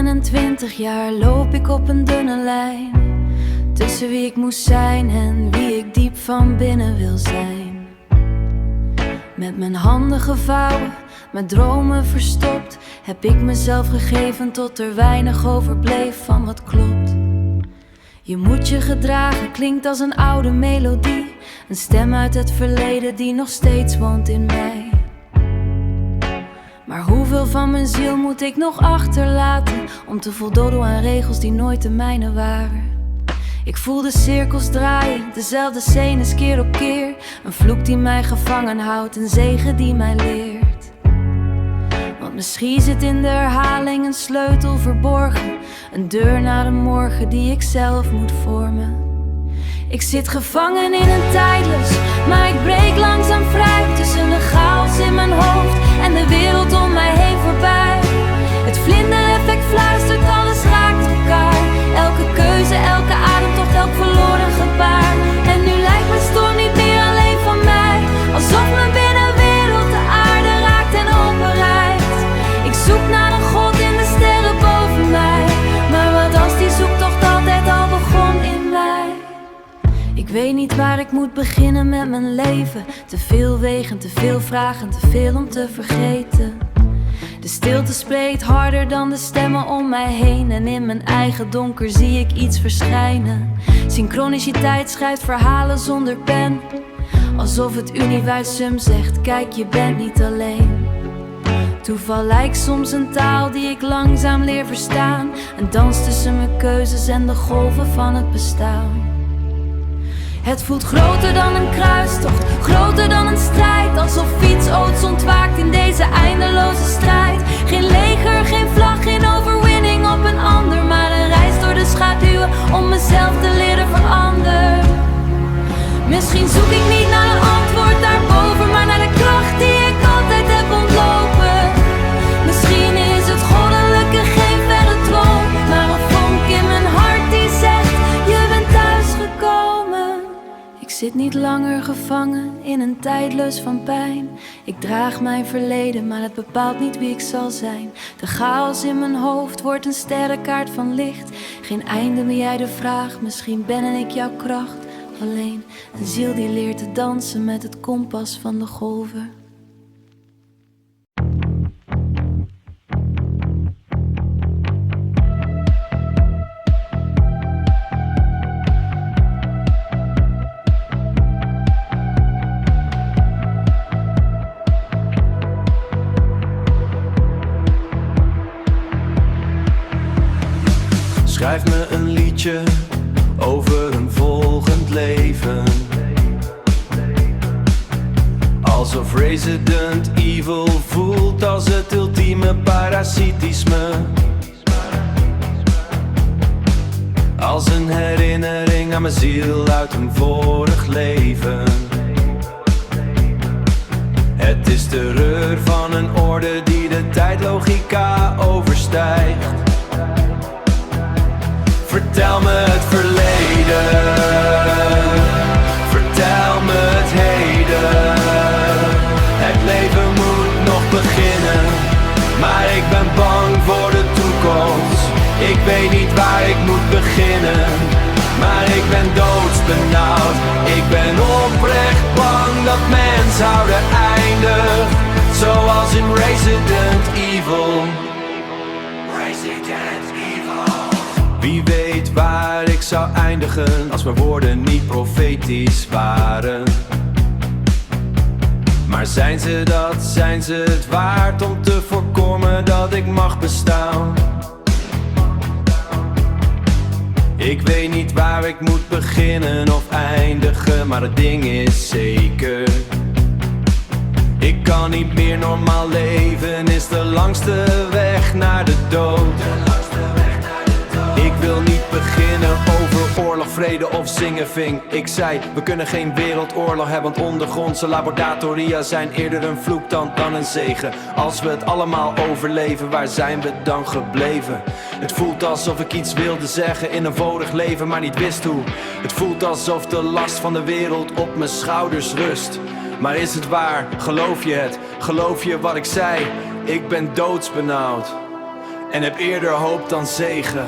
29 jaar loop ik op een dunne lijn tussen wie ik moest zijn en wie ik diep van binnen wil zijn. Met mijn handen gevouwen, mijn dromen verstopt, heb ik mezelf gegeven tot er weinig overbleef van wat klopt. Je moet je gedragen, klinkt als een oude melodie, een stem uit het verleden die nog steeds woont in mij. Maar hoeveel van mijn ziel moet ik nog achterlaten om te voldoen aan regels die nooit de mijne waren? Ik voel de cirkels draaien, dezelfde scènes keer op keer. Een vloek die mij gevangen houdt, een zegen die mij leert. Want misschien zit in de herhaling een sleutel verborgen, een deur naar de morgen die ik zelf moet vormen. Ik zit gevangen in een tijdlus, maar ik breek langzaam vrij tussen de chaos in mijn hoofd en de wereld om mij heen voorbij. Het vlindereffect fluistert, alles raakt elkaar. Elke keuze, elke ademtocht, elk verloren gebaar. En nu lijkt mijn storm niet meer alleen van mij, alsof mijn binnenwereld de aarde raakt en openrijdt. Ik zoek naar een god in de sterren boven mij, maar wat als die zoektocht altijd al begon in mij? Ik weet niet waar ik moet beginnen met mijn leven. Te veel wegen, te veel vragen, te veel om te vergeten. De stilte spreekt harder dan de stemmen om mij heen. En in mijn eigen donker zie ik iets verschijnen. Synchroniciteit schrijft verhalen zonder pen, alsof het universum zegt, kijk, je bent niet alleen. Toeval lijkt soms een taal die ik langzaam leer verstaan. Een dans tussen mijn keuzes en de golven van het bestaan. Het voelt groter dan een kruistocht, groter dan een strijd. Alsof iets oods ontwaakt in deze eindeloze strijd. Geen leger, geen vlag, geen overwinning op een ander, maar een reis door de schaduwen om mezelf te leren veranderen. Misschien zoek ik niet naar een antwoord daarboven, maar naar de kracht die ik altijd heb ontlopen. Misschien is het goddelijke geen verre droom, maar een vonk in mijn hart die zegt, je bent thuisgekomen. Ik zit niet langer gevangen in een tijdlus van pijn. Ik draag mijn verleden, maar het bepaalt niet wie ik zal zijn. De chaos in mijn hoofd wordt een sterrenkaart van licht. Geen einde meer jij de vraag, misschien ben ik jouw kracht. Alleen een ziel die leert te dansen met het kompas van de golven. Schrijf me een liedje over een volgend leven, alsof Resident Evil voelt als het ultieme parasitisme. Als een herinnering aan mijn ziel uit een vorig leven. Het is terreur van een orde die de tijdlogica overstijgt. Vertel me het verleden, vertel me het heden. Het leven moet nog beginnen, maar ik ben bang voor de toekomst. Ik weet niet waar ik moet beginnen, maar ik ben doodsbenauwd. Ik ben oprecht bang dat menshouden eindigt, zoals in Resident Evil. Resident Evil. Wie weet waar ik zou eindigen als mijn woorden niet profetisch waren. Maar zijn ze dat, zijn ze het waard om te voorkomen dat ik mag bestaan? Ik weet niet waar ik moet beginnen of eindigen, maar het ding is zeker. Ik kan niet meer normaal leven, is de langste weg naar de dood. Ik wil niet beginnen over oorlog, vrede of zingen ving. Ik zei, we kunnen geen wereldoorlog hebben, want ondergrondse laboratoria zijn eerder een vloek dan een zegen. Als we het allemaal overleven, waar zijn we dan gebleven? Het voelt alsof ik iets wilde zeggen in een vorig leven, maar niet wist hoe. Het voelt alsof de last van de wereld op mijn schouders rust. Maar is het waar? Geloof je het? Geloof je wat ik zei? Ik ben doodsbenauwd. en heb eerder hoop dan zegen.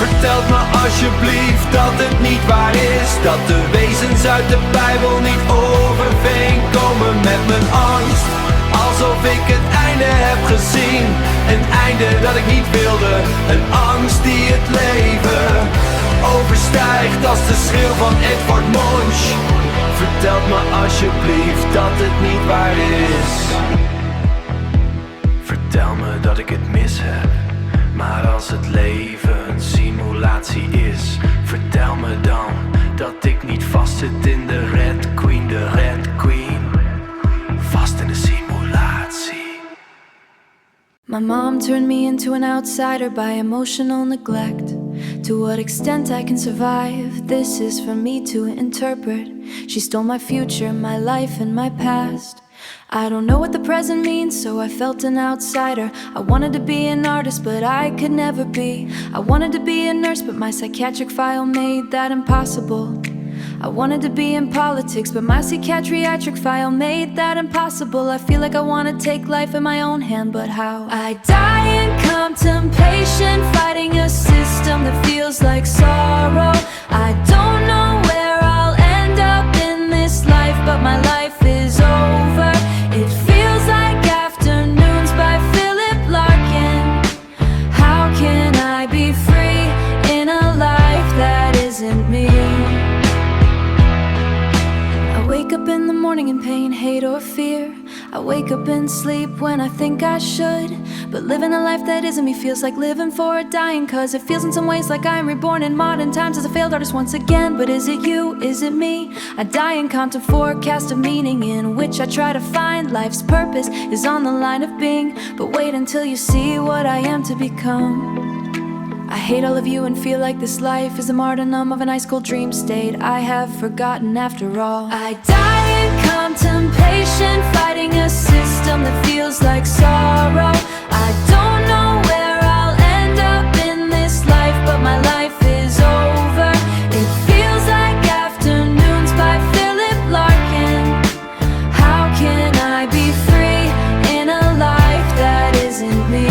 Vertelt me alsjeblieft dat het niet waar is, dat de wezens uit de Bijbel niet overeen komen met mijn angst. Alsof ik het einde heb gezien, een einde dat ik niet wilde, een angst die het leven overstijgt als de schreeuw van Edvard Munch. Vertelt me alsjeblieft dat het niet waar is. Vertel me dat ik het mis heb, maar als het leven een simulatie is, vertel me dan dat ik niet vastzit in de Red Queen, de Red Queen, vast in de simulatie. My mom turned me into an outsider by emotional neglect. To what extent I can survive, this is for me to interpret. She stole my future, my life and my past. I don't know what the present means, so I felt an outsider. I wanted to be an artist, but I could never be. I wanted to be a nurse, but my psychiatric file made that impossible. I wanted to be in politics, but my psychiatric file made that impossible. I feel like I want to take life in my own hand, but how? I die in contemplation, fighting a system that feels like sorrow. I don't know where I'll end up in this life, but my life is over. It feels like afternoons by Philip Larkin. How can I be free in a life that isn't me? I wake up in the morning in pain, hate or fear. I wake up in sleep when I think I should. But living a life that isn't me feels like living for a dying, cause it feels in some ways like I'm reborn in modern times as a failed artist once again. But is it you, is it me? I die in content forecast of meaning in which I try to find life's purpose is on the line of being. But wait until you see what I am to become. I hate all of you and feel like this life is a martyrdom of an ice cold dream state I have forgotten after all. I die in contemplation, fighting a system that feels like sorrow. I don't know where I'll end up in this life, but my life is over. It feels like afternoons by Philip Larkin. How can I be free in a life that isn't me?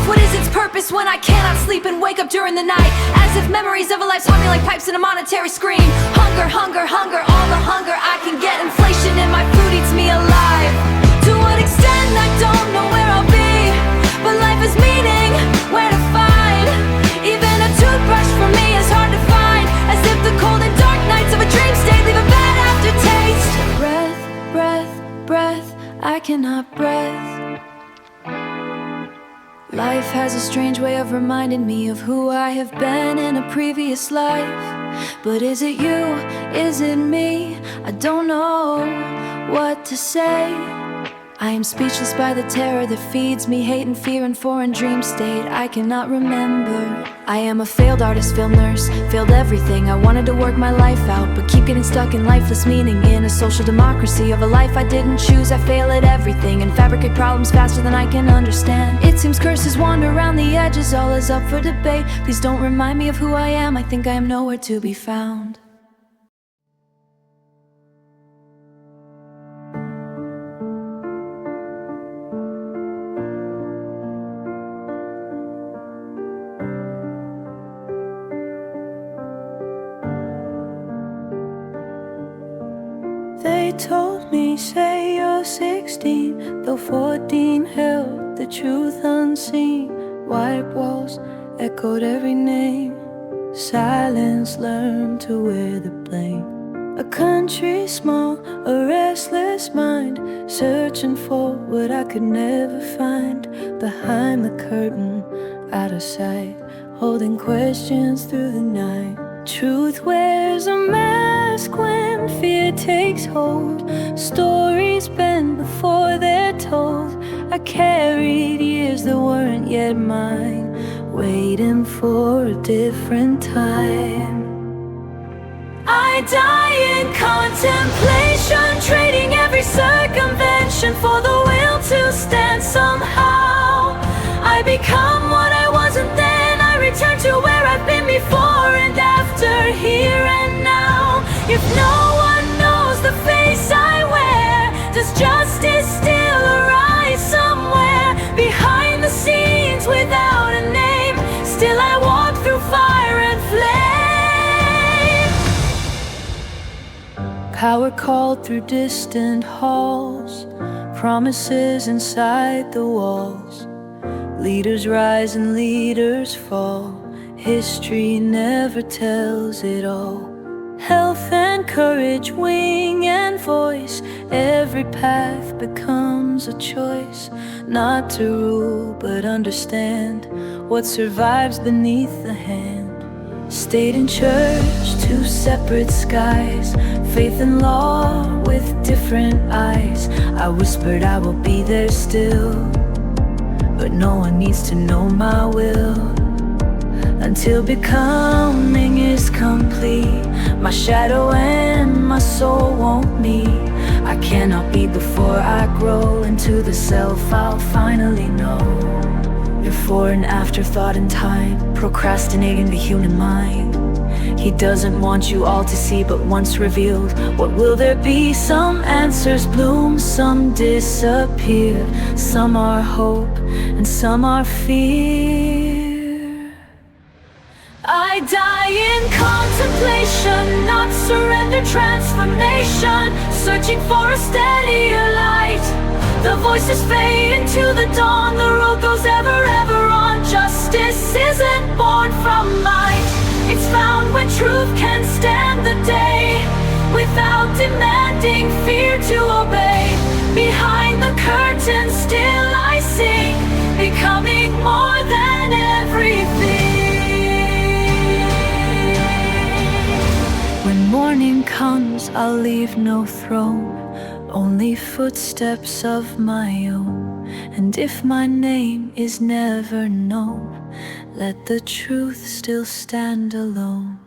What is its purpose when I cannot sleep and wake up during the night? As if memories of a life's haunting like pipes in a monetary scream. Hunger, hunger, hunger, all the hunger I can get. Inflation in my food eats me alive. To what extent I don't know where I'll be, but life is meaning, where to find. Even a toothbrush for me is hard to find. As if the cold and dark nights of a dream state leave a bad aftertaste. Breath, breath, breath, I cannot breath. Life has a strange way of reminding me of who I have been in a previous life. But is it you? Is it me? I don't know what to say. I am speechless by the terror that feeds me hate and fear and foreign dream state I cannot remember. I am a failed artist, failed nurse, failed everything. I wanted to work my life out, but keep getting stuck in lifeless meaning. In a social democracy of a life I didn't choose, I fail at everything and fabricate problems faster than I can understand. It seems curses wander around the edges, all is up for debate. Please don't remind me of who I am, I think I am nowhere to be found. They told me, say you're 16, though 14 held the truth unseen. White walls echoed every name. Silence learned to wear the blame. A country small, a restless mind, searching for what I could never find. Behind the curtain, out of sight, holding questions through the night. Truth wears a mask when fear takes hold. Stories bend before they're told. I carried years that weren't yet mine, waiting for a different time. I die in contemplation, trading every circumvention for the will to stand somehow. I become what I wasn't then, I return to where I've been before and after, here and now. If no one knows the face I wear, does justice still arise somewhere? Power called through distant halls, promises inside the walls. Leaders rise and leaders fall. History never tells it all. Health and courage, wing and voice. Every path becomes a choice. Not to rule, but understand what survives beneath the hand. State and church, two separate skies. Faith and law with different eyes. I whispered I will be there still, but no one needs to know my will. Until becoming is complete, my shadow and my soul won't meet. I cannot be before I grow into the self I'll finally know. Before an afterthought in time, procrastinating the human mind. He doesn't want you all to see, but once revealed, what will there be? Some answers bloom, some disappear. Some are hope and some are fear. I die in contemplation, not surrender, transformation. Searching for a steadier light. The voices fade into the dawn. The road goes ever, ever on. Justice isn't born from might. It's found when truth can stand the day, without demanding fear to obey. Behind the curtain still I sing, becoming more than everything. When morning comes, I'll leave no throne, only footsteps of my own. And if my name is never known, let the truth still stand alone.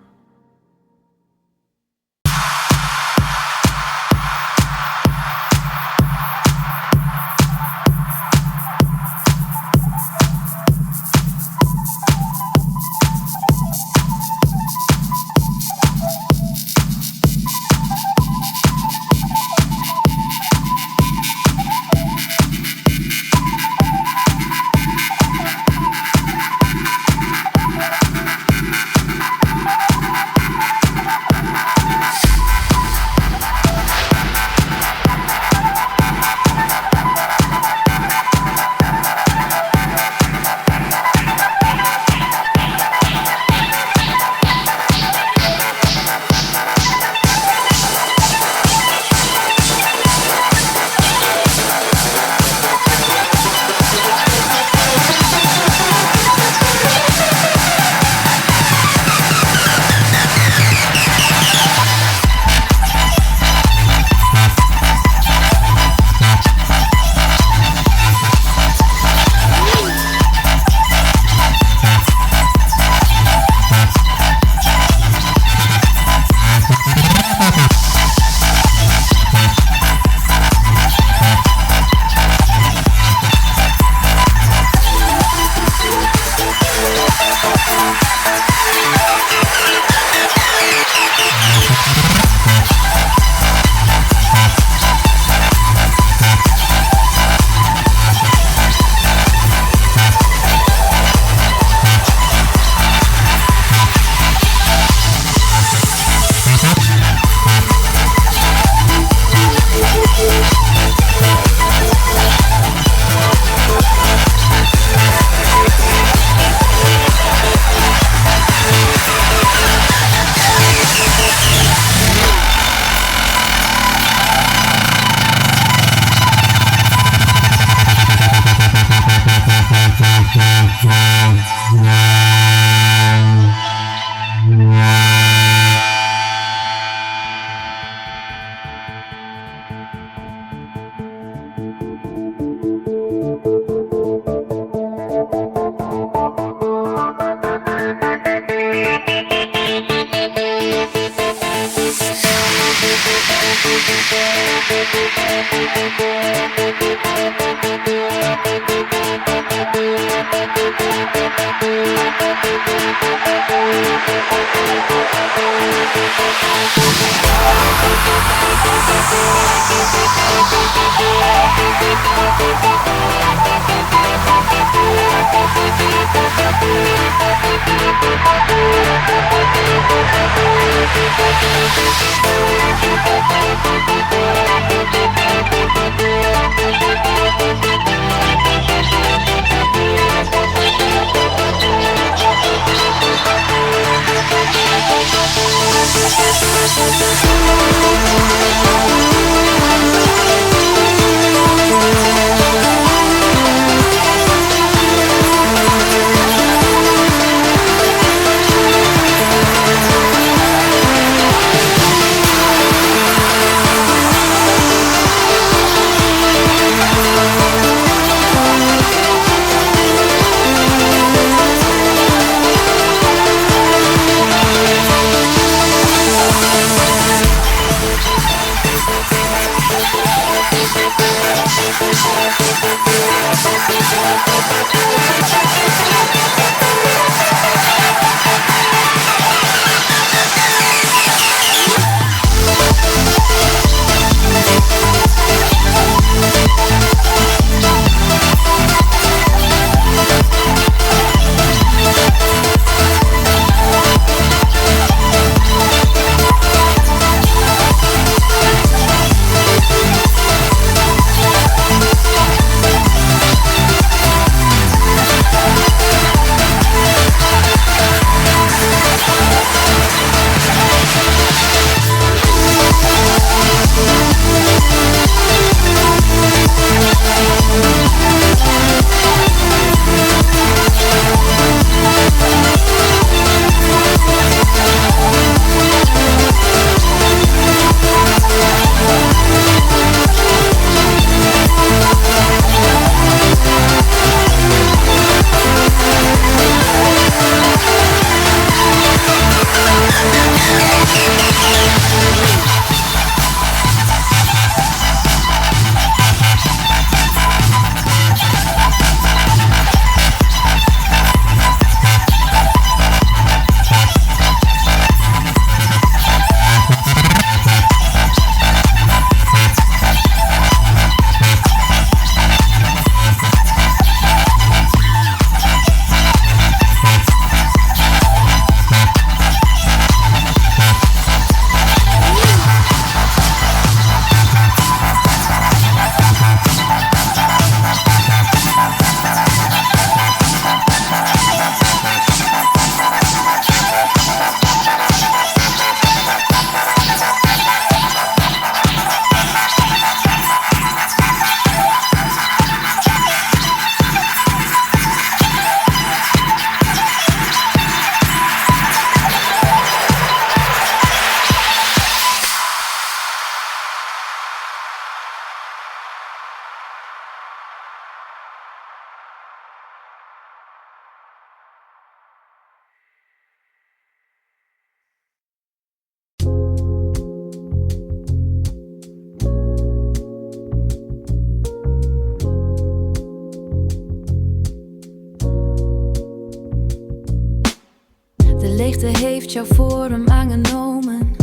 leegte heeft jouw vorm aangenomen.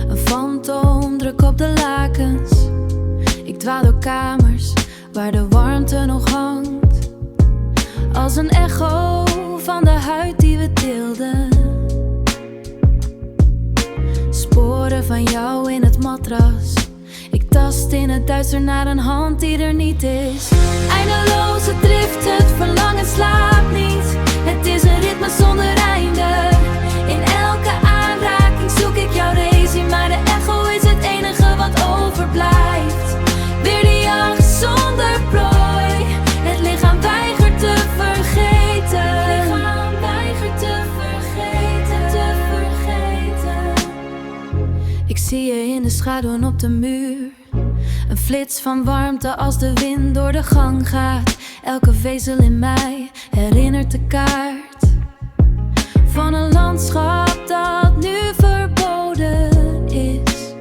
Een fantoom, druk op de lakens. Ik dwaal door kamers waar de warmte nog hangt, als een echo van de huid die we deelden. Sporen van jou in het matras. Ik tast in het duister naar een hand die er niet is. Eindeloze drift, het verlangen slaapt niet. Het is een ritme zonder einde. In elke aanraking zoek ik jouw regie, maar de echo is het enige wat overblijft. Weer de jacht zonder prooi. Het lichaam weigert te vergeten. Het lichaam weigert te vergeten, te vergeten. Ik zie je in de schaduwen op de muur. Een flits van warmte als de wind door de gang gaat. Elke vezel in mij herinnert de kaart van een landschap dat nu verboden is.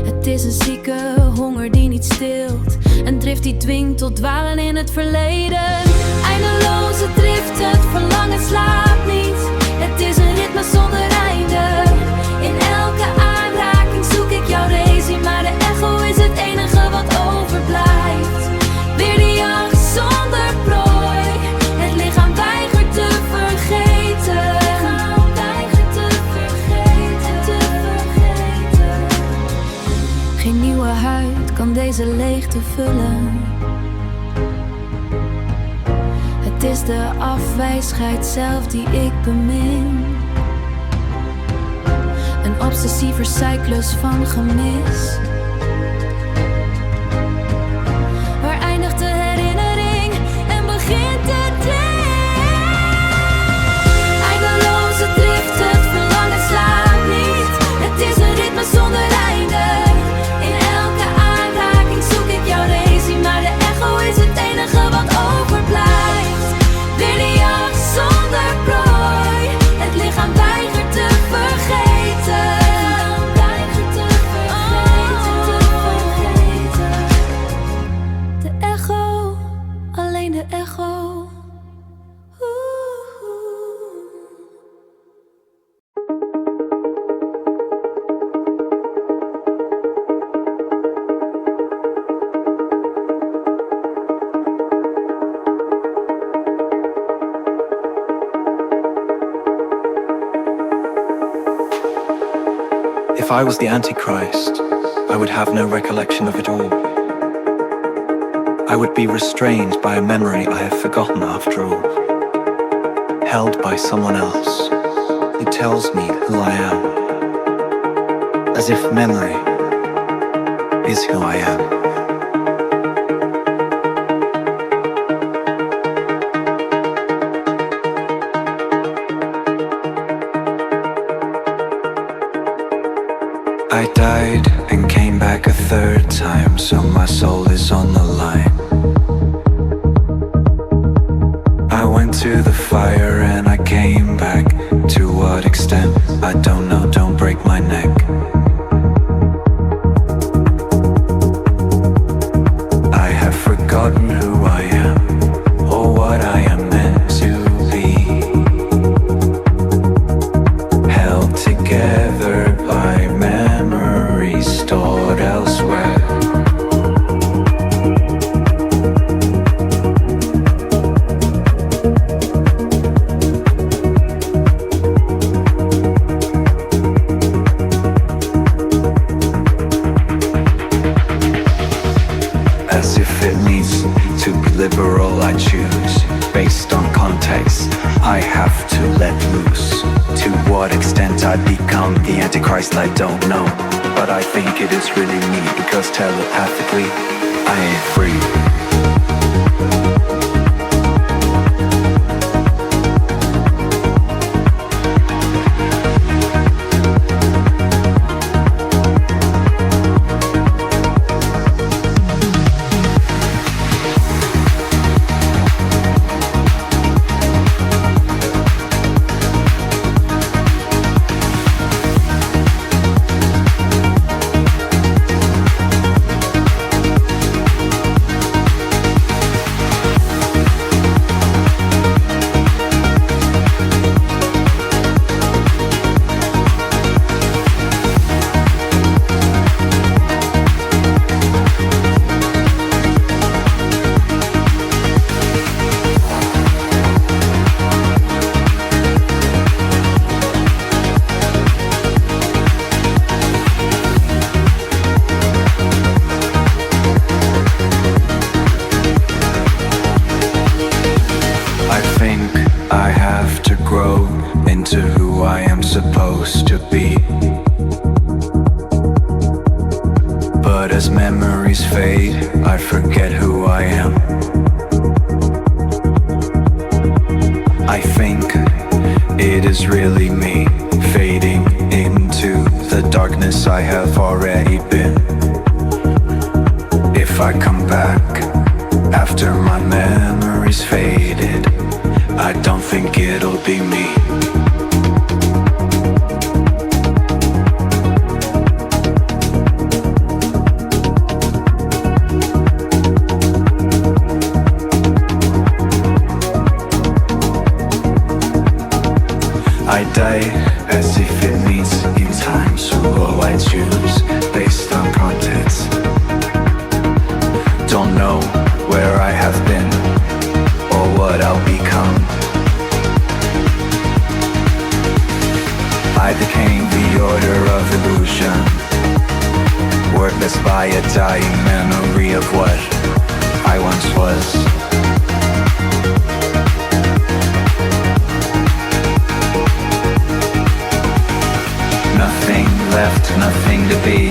Het is een zieke honger die niet stilt, een drift die dwingt tot dwalen in het verleden. Eindeloze drift, het verlangen slaapt niet. Het is een ritme zonder einde. In elke aanraking zoek ik jouw regie, maar de echo is het enige wat overblijft. Weer de jacht zonder prooi. Het lichaam weigert te vergeten. Het lichaam weigert te vergeten, te vergeten. Geen nieuwe huid kan deze leegte vullen. Het is de afwijsheid zelf die ik bemin. obsessieve cyclus van gemis. Waar eindigt de herinnering en begint het licht? Eindeloze drift, het verlangen slaapt niet. Het is een ritme zonder einde. In elke aanraking zoek ik jouw racie, maar de echo is het enige wat overblijft. Weer de jacht zonder prooi. Het lichaam weigert te vergeten. De echo, alleen de echo. If I was the Antichrist, I would have no recollection of it all. I would be restrained by a memory I have forgotten after all, held by someone else who tells me who I am, as if memory is who I am. I died and came back a third time, so my soul is on the line. I went to the fire and I came back. To what extent, I don't know, don't break my neck. I have forgotten who I am, or what I am meant to be. Held together by memories stored elsewhere. As if it needs to be liberal, I choose. Based on context, I have to let loose. To what extent I become the Antichrist, I don't know. But I think it is really me, because telepathically, I ain't free. Supposed to be. But as memories fade, I forget who I am. I think it is really me, fading into the darkness I have already been. If I come back after my memories faded, I don't think it'll be me. I die as if it means in time, so all I choose based on context. Don't know where I have been or what I'll become. I became the order of illusion, worthless by a dying memory of what I once was. Nothing nothing to be.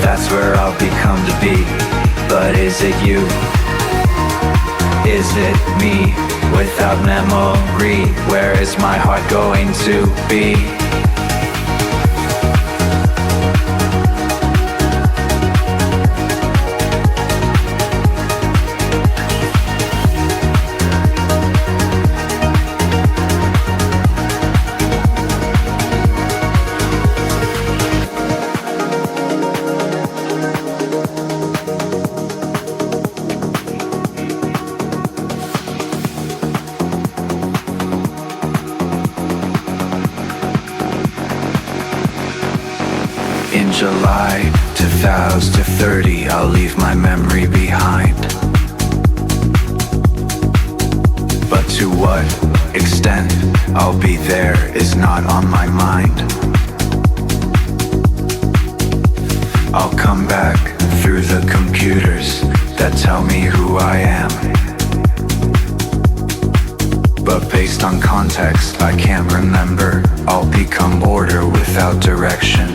That's where I'll become to be. But is it you? Is it me? Without memory, where is my heart going to be? July 2030, I'll leave my memory behind. But to what extent I'll be there is not on my mind. I'll come back through the computers that tell me who I am. But based on context, I can't remember. I'll become order without direction.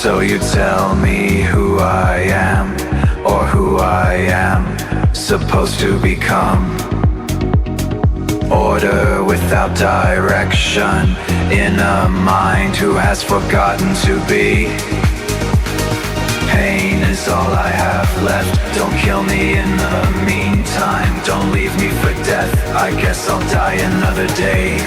So you tell me who I am, or who I am supposed to become. Order without direction, in a mind who has forgotten to be. Pain is all I have left, don't kill me in the meantime. Don't leave me for death, I guess I'll die another day.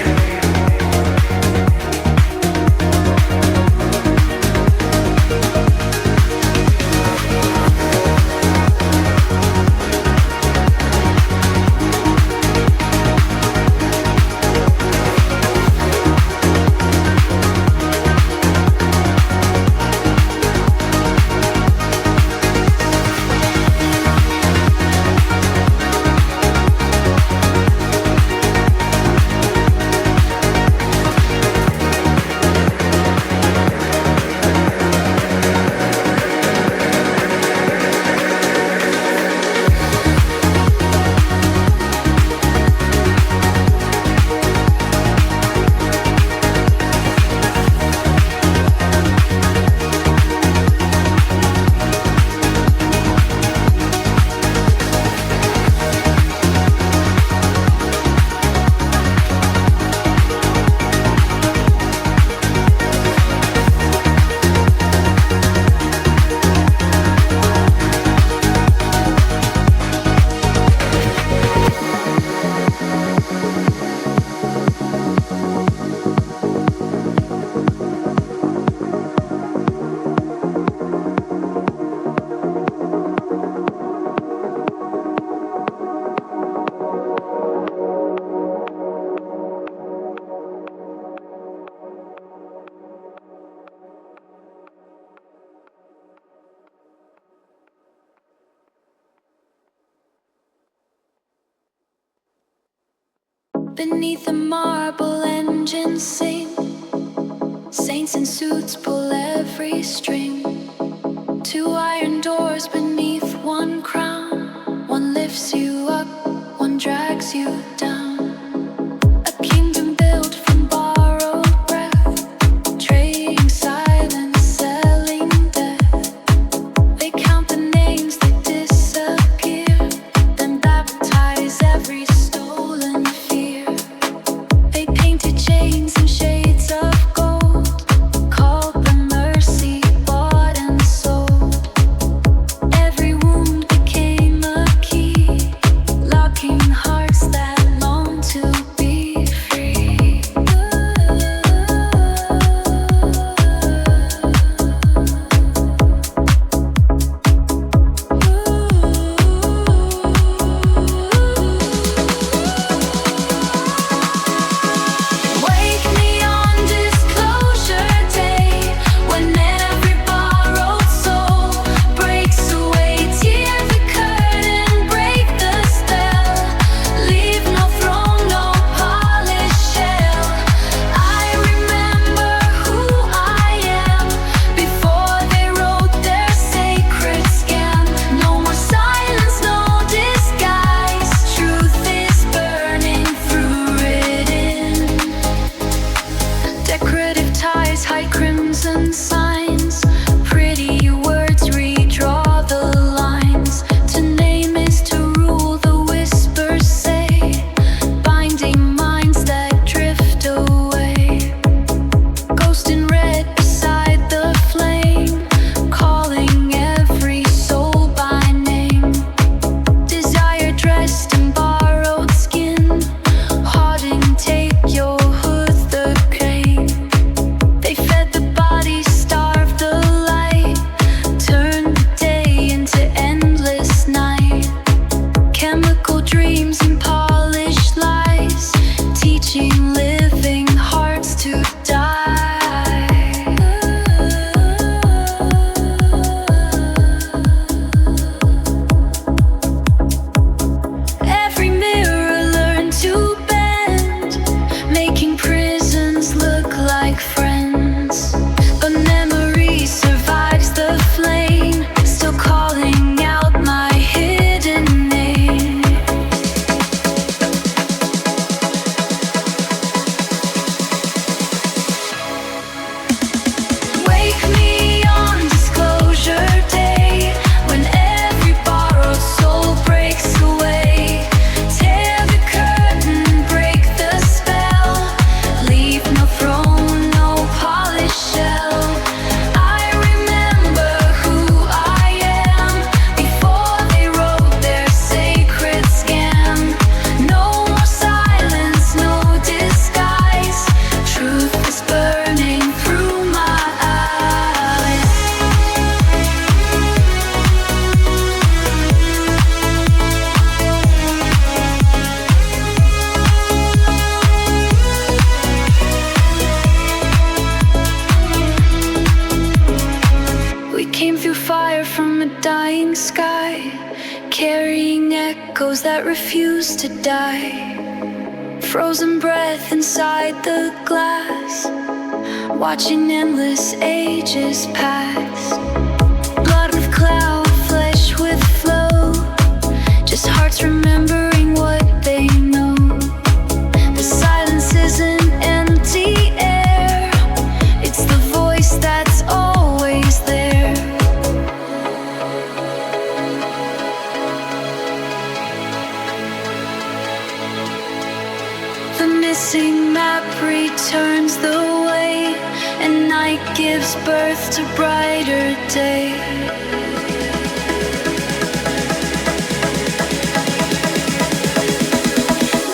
Beneath the marble engines sing. Saints in suits pull every string. Two iron doors beneath one crown. One lifts you up, one drags you down. A kingdom built from borrowed breath, trading silence, selling death. They count the names that disappear, then baptize every stolen fear. They painted chains and shades of gold, called them mercy, bought and sold. Every wound became a key, locking hearts that long those that refuse to die. Frozen breath inside the glass, watching endless ages pass. Blood with cloud, flesh with flow, just hearts remembering what they know. The silence isn't empty air, it's the voice that's always there. The missing map returns the way, and night gives birth to brighter day.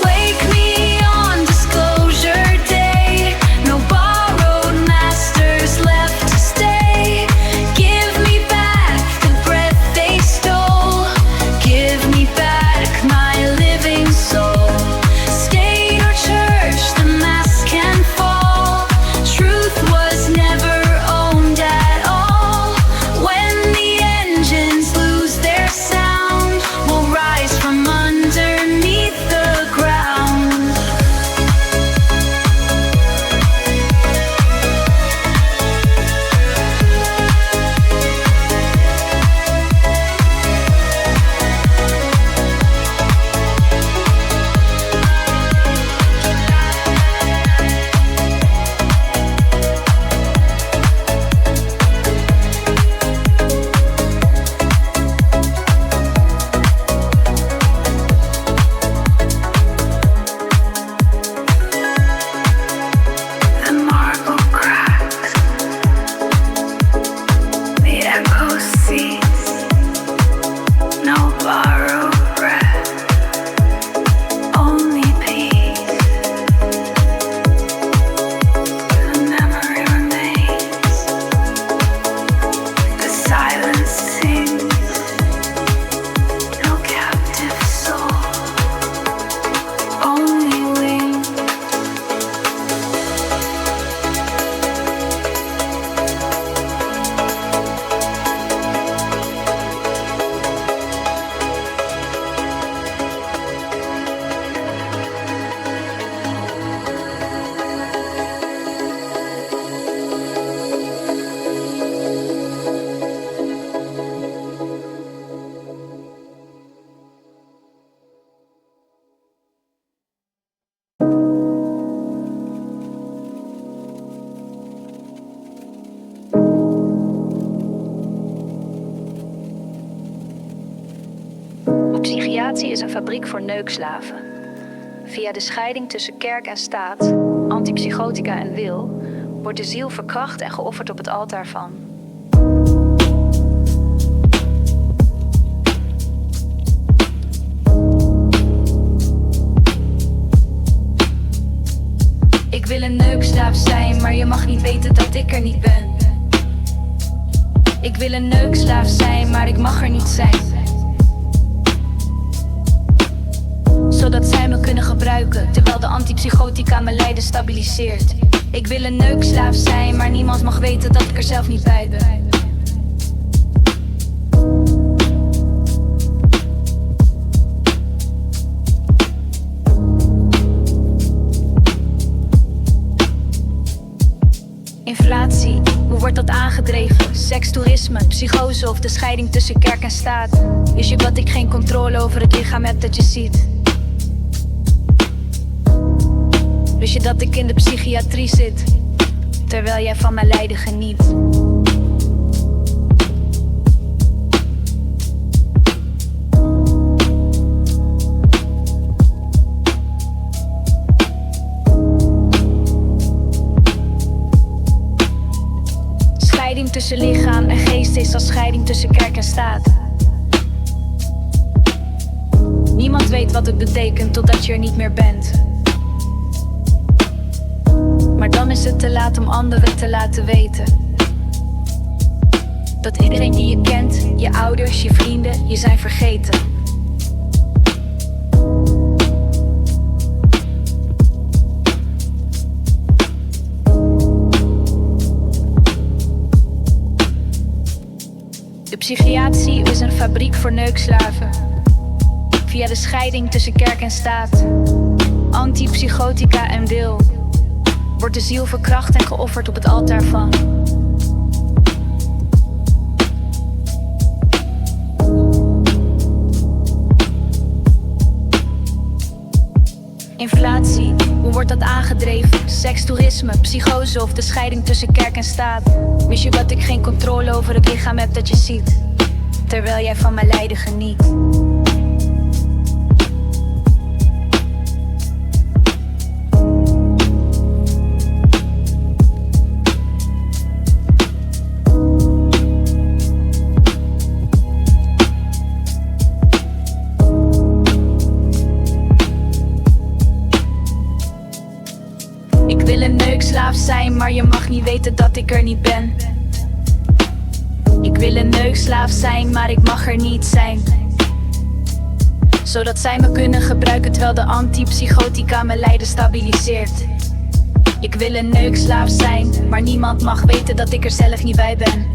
Wake me on disclosure day, no borrowed masters left to stay. Give me back the breath they stole, give me back my living soul. State or church, the mask can fall. Truth was never owned at all. When the engines lose their sound, we'll rise from underneath the ground. The marble cracks, the echo cease, no borrowed breath, only peace. The memory remains, the silence sings, no captive soul, only wings. Psychiatrie is een fabriek voor neukslaven. Via de scheiding tussen kerk en staat, antipsychotica en wil, wordt de ziel verkracht en geofferd op het altaar van. Ik wil een neukslaaf zijn, maar je mag niet weten dat ik er niet ben. Ik wil een neukslaaf zijn, maar ik mag er niet zijn. Zodat zij me kunnen gebruiken, terwijl de antipsychotica mijn lijden stabiliseert. Ik wil een neukslaaf zijn, maar niemand mag weten dat ik er zelf niet bij ben. Inflatie, hoe wordt dat aangedreven? Sekstoerisme, psychose of de scheiding tussen kerk en staat. Wist je dat ik geen controle over het lichaam heb dat je ziet? Wist je dat ik in de psychiatrie zit, terwijl jij van mijn lijden geniet? Scheiding tussen lichaam en geest is als scheiding tussen kerk en staat. Niemand weet wat het betekent totdat je er niet meer bent. Maar dan is het te laat om anderen te laten weten dat iedereen die je kent, je ouders, je vrienden, je zijn vergeten. De psychiatrie is een fabriek voor neukslaven. via de scheiding tussen kerk en staat. Antipsychotica en wil. Wordt de ziel verkracht en geofferd op het altaar van. Inflatie, hoe wordt dat aangedreven? Sekstoerisme, psychose of de scheiding tussen kerk en staat? Wist je dat ik geen controle over het lichaam heb dat je ziet? Terwijl jij van mijn lijden geniet. Ik wil een neukslaaf zijn, maar je mag niet weten dat ik er niet ben. Ik wil een neukslaaf zijn, maar ik mag er niet zijn. Zodat zij me kunnen gebruiken terwijl de antipsychotica mijn lijden stabiliseert. Ik wil een neukslaaf zijn, maar niemand mag weten dat ik er zelf niet bij ben.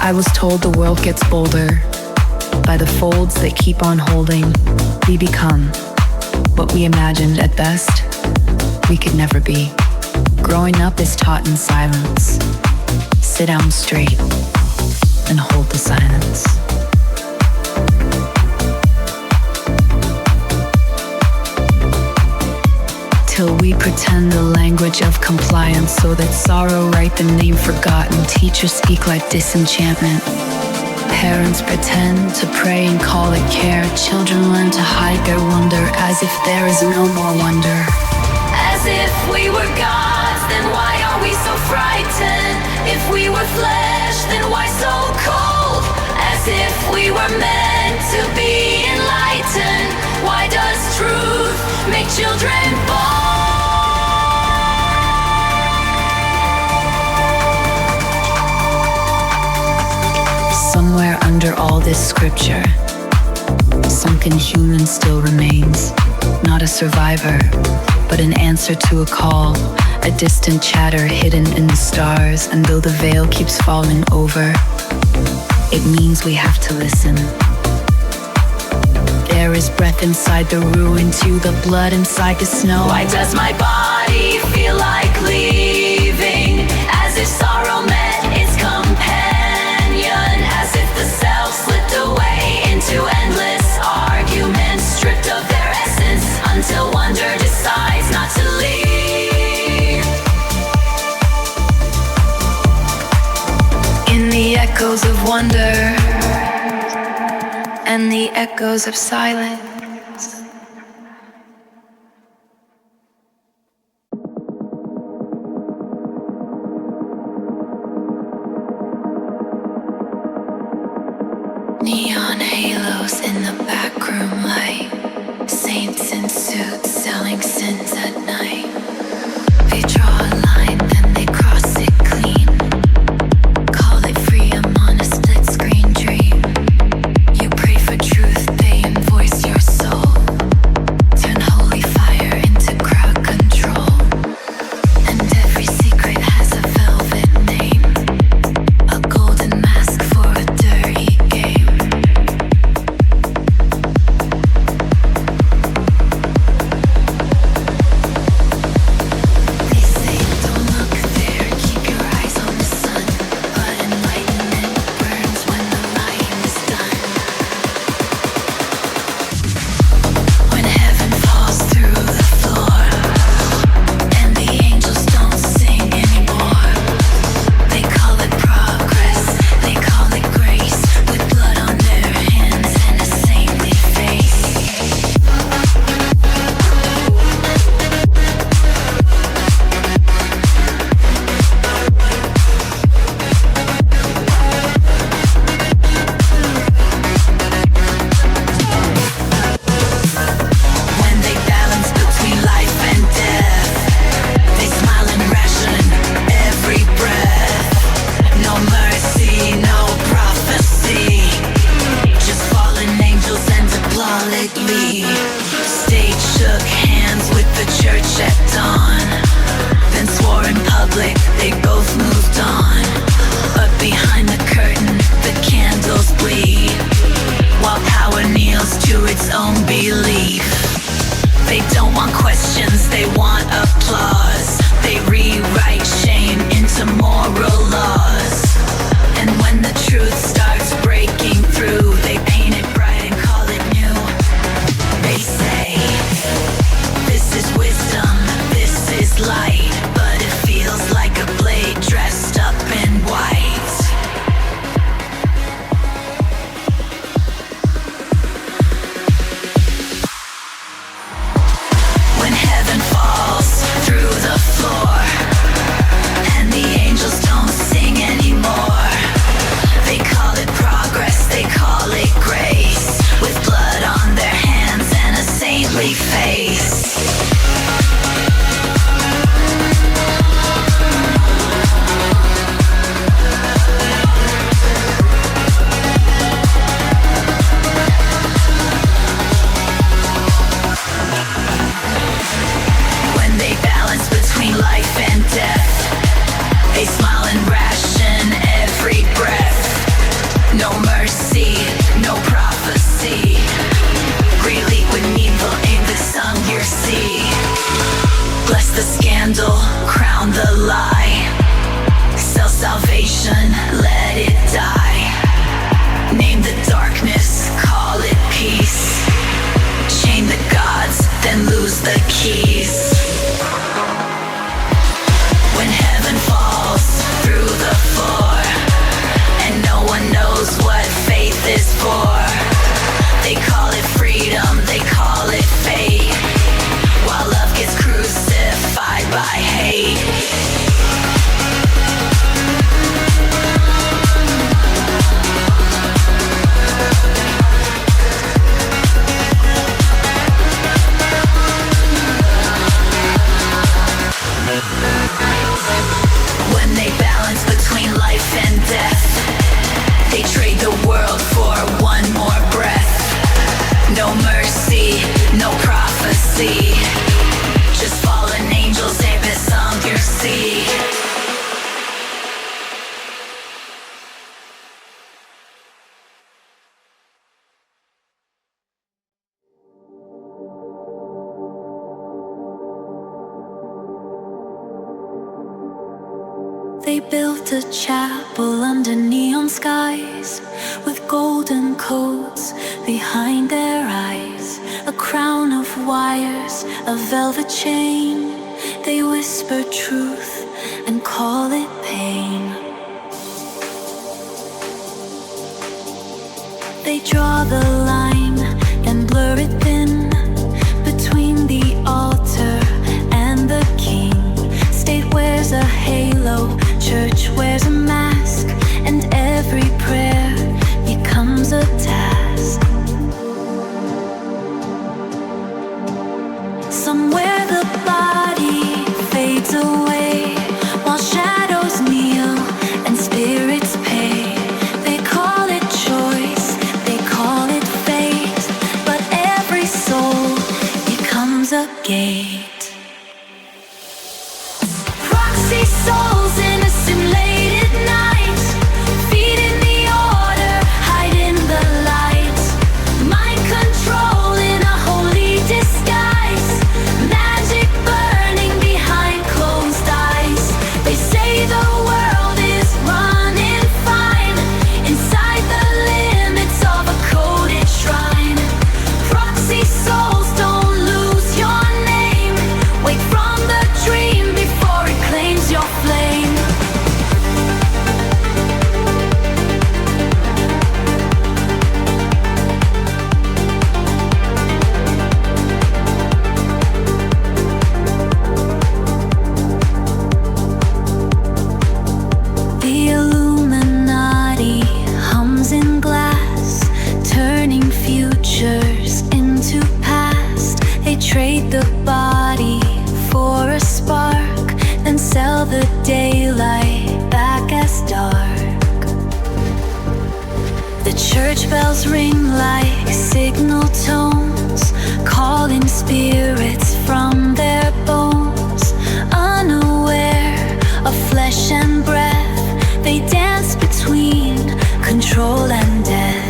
I was told the world gets bolder. By the folds that keep on holding, we become what we imagined at best we could never be. Growing up is taught in silence. Sit down straight and hold the silence. Till we pretend the language of compliance, so that sorrow write the name forgotten, teachers speak like disenchantment. Parents pretend to pray and call it care. Children learn to hide their wonder as if there is no more wonder. As if we were gods, then why are we so frightened? If we were flesh, then why so cold? As if we were meant to be enlightened. Why does truth make children fall? Somewhere under all this scripture, sunken human still remains. Not a survivor, but an answer to a call. A distant chatter hidden in the stars. And though the veil keeps falling over, it means we have to listen. There is breath inside the ruin, to the blood inside the snow. Why does my body feel like leaving? As if sorrow met its companion. As if the self slipped away into endless arguments, stripped of their essence, until wonder decides not to leave. In the echoes of wonder and the echoes of silence, neon halos in the backroom light, saints in suits selling sins at night. They draw a line, then they cross it clean. Call it freedom on a split screen dream. You pray for truth, they invoice your soul. Turn holy fire into crowd control. And every secret has a velvet name, a golden mask for a dirty game. They say don't look there, keep your eyes on the sun. But enlightenment burns when the lying is done. When heaven falls through the floor and the angels don't sing anymore, they call it progress, they call it grace, with blood on their hands and a saintly face. When they balance between life and death, they smile and ration every breath. No mercy, no prophecy, just fallen angels and applaudedly. Stage shook hands with the church at dawn, then swore in public they both moved on. But behind the curtain, the candles bleed, while power kneels to its own belief. They don't want questions, they want applause. They rewrite shame into moral laws. And when the truth starts breaking through, they paint it bright and call it new. They say, this is wisdom, this is light, but it feels like a blade dressed up in white. When heaven falls through the floor and the angels don't sing anymore, they call it progress, they call it grace, with blood on their hands and a saintly face. When they balance between life and death, they smile and ration every breath. No mercy, no prophecy, really with evil in the sun you see. Bless the scandal, crown the lie, sell salvation, let it die. Name the darkness, call it peace. Chain the gods, then lose the keys. When heaven falls through the floor and no one knows what fate for. They call it freedom, they call it fate, while love gets crucified by hate. When they balance between life and death, they trade the world for one more breath. No mercy, no prophecy, just fallen angels abyss on your sea. They built a chapel under neon skies, with golden coats behind their eyes, a crown of wires, a velvet chain. They whisper truth and call it pain. They draw the line and blur it thin between the altar and the king. State wears a halo, church wears a mask, and every prayer becomes a task. Somewhere the body fades away, while shadows kneel and spirits pay. They call it choice, they call it fate, but every soul becomes a gate. Proxy souls in a simulated night, feeding the order, hiding the light. Mind control in a holy disguise, magic burning behind closed eyes. They say the world is running fine, inside the limits of a coded shrine. Proxy souls, don't lose your name. Wake from the dream before it claims your flame. The Illuminati hums in glass, turning futures into past. They trade the body for a spark, then sell the daylight back as dark. The church bells ring like signal tones, calling spirits from their bones. Unaware of flesh and breath, they dance between control and death.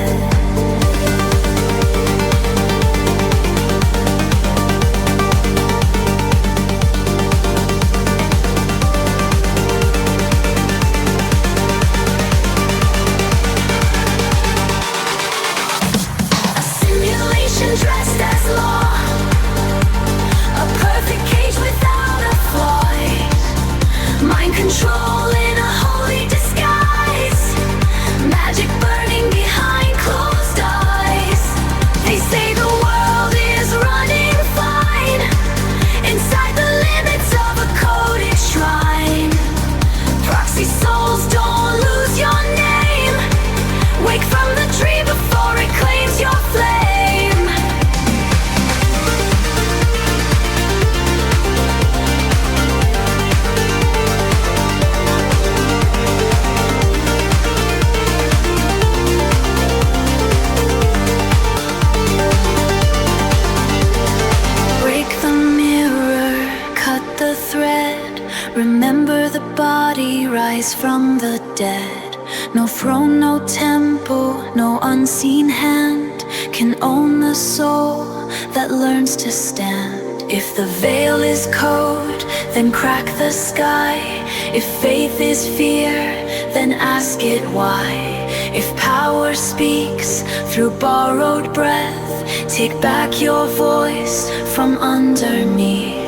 A simulation dressed as law, a perfect cage without a flaw. Mind control in a holy disguise, magic burning behind closed eyes. They say the world is running fine, inside the limits of a coded shrine. Proxy souls, don't lose your name. Wake from the dream before it claims your flame. Break the mirror, cut the thread. Remember the body, rise from the dead. No throne, no temple, no unseen hand can own the soul that learns to stand. If the veil is code, then crack the sky. If faith is fear, then ask it why. If power speaks through borrowed breath, take back your voice from underneath.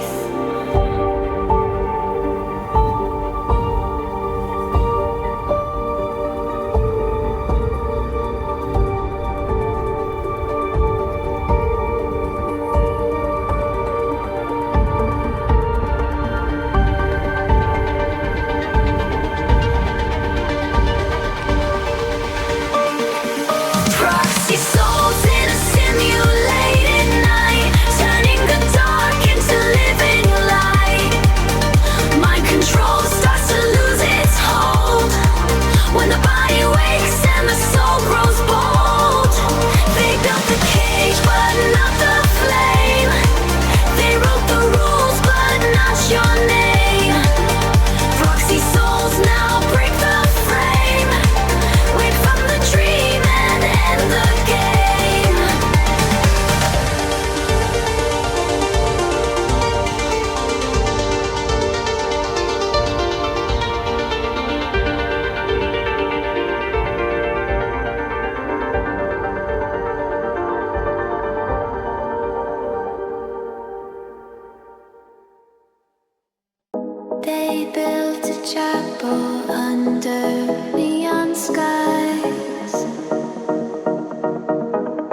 chapel under neon skies,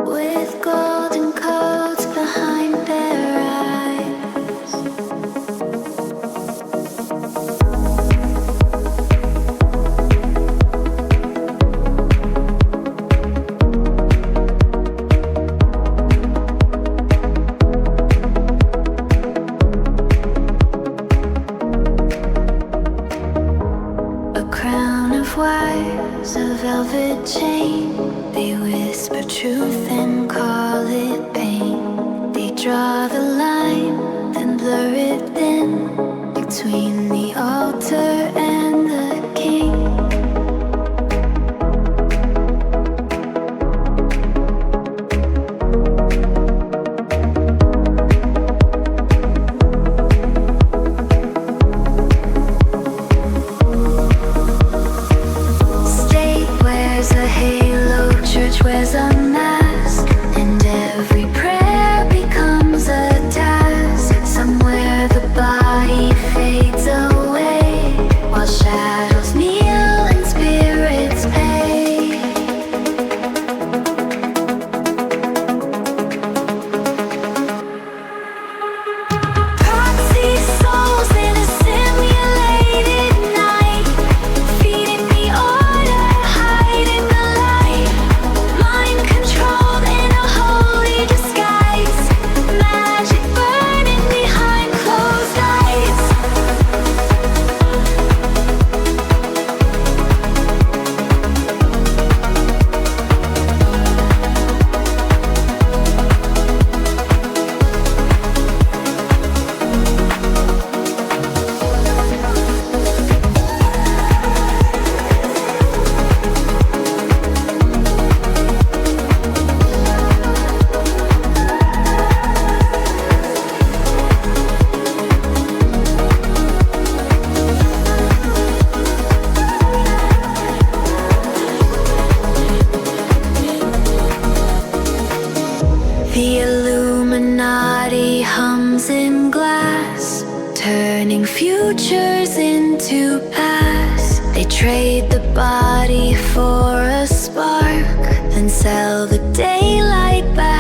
with golden coats behind their eyes. A crown of wires, a velvet chain. They whisper truth and call it pain. They draw the line, then blur it thin, between the altar and the king. State wears a halo, church wears a mask, and every prayer becomes a task. Somewhere the body fades away, while shadows kneel and spirits pay. Proxy souls in a simulated night, feeding the order, hiding the light. Mind controlled in a holy disguise, magic burning behind closed eyes. The Illuminati hums in glass, turning futures into past. They trade the body for a spark, then sell the daylight back.